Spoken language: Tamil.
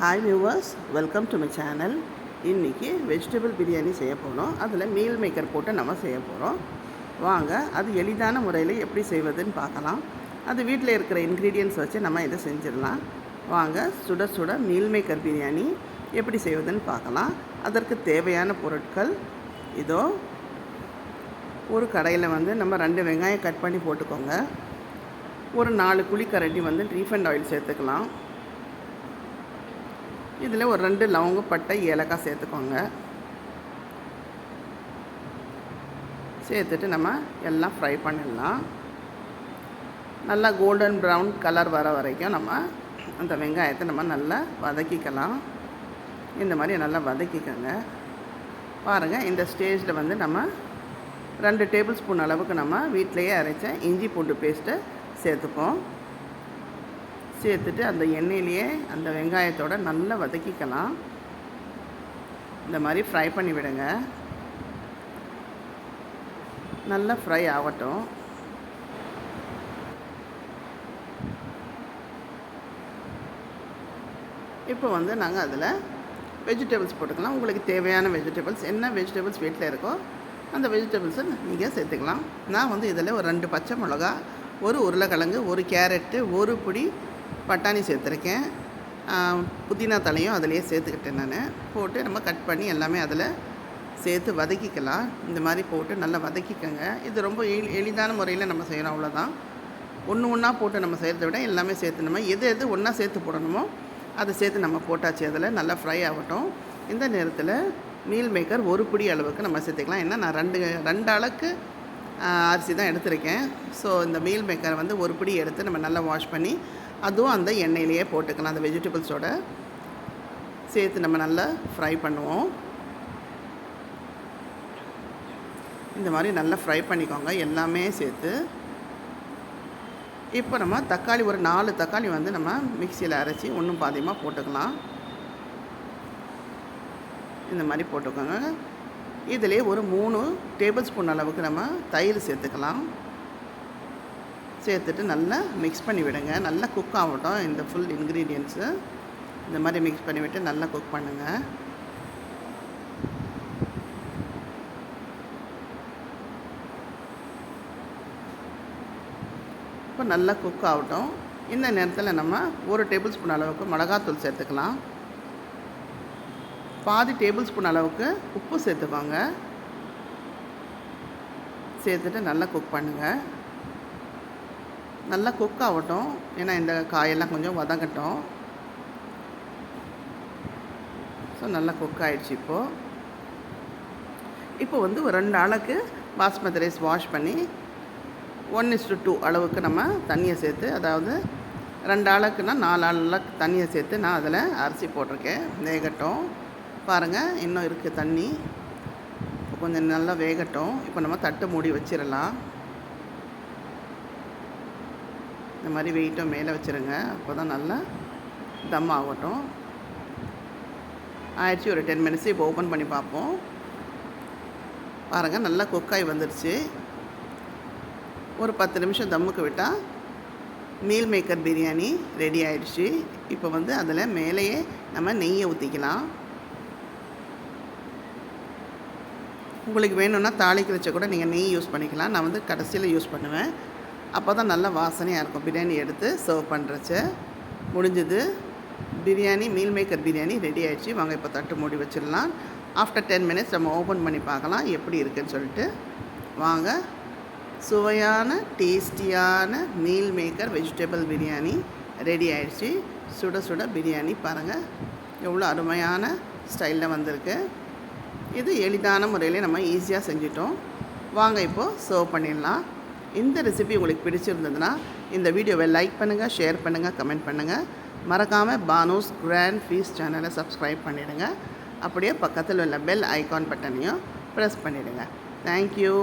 Hi viewers, welcome to my channel. இன்றைக்கி வெஜிடபிள் பிரியாணி செய்ய போகிறோம். அதில் மீல் மேக்கர் போட்டு நம்ம செய்ய போகிறோம். வாங்க, அது எளிதான முறையில் எப்படி செய்வதுன்னு பார்க்கலாம். அது வீட்டில் இருக்கிற இன்க்ரீடியன்ட்ஸ் வச்சு நம்ம இதை செஞ்சிடலாம். வாங்க, சுட சுட மீல் மேக்கர் பிரியாணி எப்படி செய்வதுன்னு பார்க்கலாம். அதற்கு தேவையான பொருட்கள் இதோ. ஒரு கடையில் நம்ம 2 வெங்காயம் கட் பண்ணி போட்டுக்கோங்க. ஒரு 4 குழிக்கரண்டி ரீஃபைண்ட் ஆயில் சேர்த்துக்கலாம். இதில் ஒரு 2 லவங்க, பட்டை, ஏலக்காய் சேர்த்துக்கோங்க. சேர்த்துட்டு நம்ம எல்லாம் ஃப்ரை பண்ணிடலாம். நல்லா கோல்டன் ப்ரௌன் கலர் வர வரைக்கும் நம்ம அந்த வெங்காயத்தை நம்ம நல்லா வதக்கிக்கலாம். இந்த மாதிரி நல்லா வதக்கிக்கோங்க. பாருங்கள், இந்த ஸ்டேஜில் நம்ம 2 டேபிள் ஸ்பூன் அளவுக்கு நம்ம வீட்டிலையே அரைச்ச இஞ்சி பூண்டு பேஸ்ட்டை சேர்த்துப்போம். சேர்த்துட்டு அந்த எண்ணெயிலேயே அந்த வெங்காயத்தோடு நல்லா வதக்கிக்கலாம். இந்த மாதிரி ஃப்ரை பண்ணி விடுங்க. நல்லா ஃப்ரை ஆகட்டும். இப்போ நாங்கள் அதில் வெஜிடபிள்ஸ் போட்டுக்கலாம். உங்களுக்கு தேவையான வெஜிடபிள்ஸ் என்ன வெஜிடபிள்ஸ் வீட்டில் இருக்கோ அந்த வெஜிடபிள்ஸை நீங்கள் சேர்த்துக்கலாம். நான் இதில் ஒரு 2 பச்சை மிளகா, ஒரு உருளைக்கிழங்கு, ஒரு கேரட்டு, ஒரு பிடி பட்டாணி சேர்த்துருக்கேன். புதினா தலையும் அதிலேயே சேர்த்துக்கிட்டேன். நான் போட்டு நம்ம கட் பண்ணி எல்லாமே அதில் சேர்த்து வதக்கிக்கலாம். இந்த மாதிரி போட்டு நல்லா வதக்கிக்கோங்க. இது ரொம்ப எளிதான முறையில் நம்ம செய்யணும், அவ்வளோதான். ஒன்றா போட்டு நம்ம செய்கிறத விட எல்லாமே சேர்த்து நம்ம எது ஒன்றா சேர்த்து போடணுமோ அதை சேர்த்து நம்ம போட்டாச்சு. அதில் நல்லா ஃப்ரை ஆகட்டும். இந்த நேரத்தில் மீல் மேக்கர் ஒரு பிடி அளவுக்கு நம்ம சேர்த்துக்கலாம். ஏன்னா நான் 2 அளவுக்கு அரிசி தான் எடுத்திருக்கேன். ஸோ இந்த மீல் மேக்கரை ஒரு பிடி எடுத்து நம்ம நல்லா வாஷ் பண்ணி அதுவும் அந்த எண்ணெயிலேயே போட்டுக்கலாம். அந்த வெஜிடபிள்ஸோட சேர்த்து நம்ம நல்லா ஃப்ரை பண்ணுவோம். இந்த மாதிரி நல்லா ஃப்ரை பண்ணிக்கோங்க எல்லாமே சேர்த்து. இப்போ நம்ம தக்காளி ஒரு 4 தக்காளி நம்ம மிக்சியில் அரைச்சி ஒன்றும் பாதியமாக போட்டுக்கலாம். இந்த மாதிரி போட்டுக்கோங்க. இதிலே ஒரு 3 டேபிள் ஸ்பூன் அளவுக்கு நம்ம தயிர் சேர்த்துக்கலாம். சேர்த்துட்டு நல்லா மிக்ஸ் பண்ணி விடுங்க. நல்லா குக் ஆகட்டும் இந்த ஃபுல் இன்க்ரீடியன்ட்ஸு. இந்த மாதிரி மிக்ஸ் பண்ணிவிட்டு நல்லா குக் பண்ணுங்கள். இப்போ நல்லா குக் ஆகட்டும். இந்த நேரத்தில் நம்ம 1 டேபிள் ஸ்பூன் அளவுக்கு மிளகாத்தூள் சேர்த்துக்கலாம். பாதி டேபிள் ஸ்பூன் அளவுக்கு உப்பு சேர்த்துக்கோங்க. சேர்த்துட்டு நல்லா குக் பண்ணுங்கள். நல்லா குக் ஆகட்டும். ஏன்னா இந்த காயெல்லாம் கொஞ்சம் வதங்கட்டும். ஸோ நல்லா குக் ஆகிடுச்சு. இப்போ ஒரு 2 ஆளுக்கு பாஸ்மதி ரைஸ் வாஷ் பண்ணி 1:2 அளவுக்கு நம்ம தண்ணியை சேர்த்து, அதாவது 2 ஆளுக்குன்னா 4 ஆளுக்கு தண்ணியை சேர்த்து நான் அதில் அரிசி போட்டிருக்கேன். வேகட்டும். பாருங்கள், இன்னும் இருக்குது தண்ணி. இப்போ கொஞ்சம் நல்லா வேகட்டும். இப்போ நம்ம தட்டு மூடி வச்சிடலாம். இந்த மாதிரி வெயிட்டும் மேலே வச்சுருங்க. அப்போ தான் நல்லா தம் ஆகட்டும். ஆயிடுச்சு. ஒரு 10 மினிட்ஸ் இப்போ ஓப்பன் பண்ணி பார்ப்போம். பாருங்கள், நல்லா குக்காய் வந்துடுச்சு. ஒரு 10 நிமிஷம் தம்முக்கு விட்டால் மீல் மேக்கர் பிரியாணி ரெடி ஆகிடுச்சு. இப்போ அதில் மேலேயே நம்ம நெய்யை ஊற்றிக்கலாம். உங்களுக்கு வேணும்னா தாளிக்க வச்ச கூட நீங்கள் நெய் யூஸ் பண்ணிக்கலாம். நான் கடைசியில் யூஸ் பண்ணுவேன். அப்போ தான் நல்லா வாசனையாக இருக்கும். பிரியாணி எடுத்து சர்வ் பண்ணுறச்ச முடிஞ்சது. Biryani meal maker biryani ready ஆகிடுச்சு. வாங்க இப்போ தட்டு மூடி வச்சிடலாம். ஆஃப்டர் 10 மினிட்ஸ் நம்ம ஓப்பன் பண்ணி பார்க்கலாம் எப்படி இருக்குதுன்னு சொல்லிட்டு. வாங்க, சுவையான டேஸ்டியான meal maker vegetable biryani ready ஆகிடுச்சு. சுட சுட பிரியாணி பாருங்கள் எவ்வளோ அருமையான ஸ்டைலில் வந்திருக்கு. இது எளிதான முறையில் நம்ம ஈஸியாக செஞ்சிட்டோம். வாங்க இப்போது சர்வ் பண்ணிடலாம். இந்த ரெசிபி உங்களுக்கு பிடிச்சிருந்ததுன்னா இந்த வீடியோவை லைக் பண்ணுங்கள், ஷேர் பண்ணுங்கள், கமெண்ட் பண்ணுங்கள். மறக்காமல் பானூஸ் கிராண்ட் ஃபீஸ்ட் சேனலை சப்ஸ்கிரைப் பண்ணிவிடுங்க. அப்படியே பக்கத்தில் உள்ள பெல் ஐகான் பட்டனையும் ப்ரெஸ் பண்ணிவிடுங்க. தேங்க்யூ.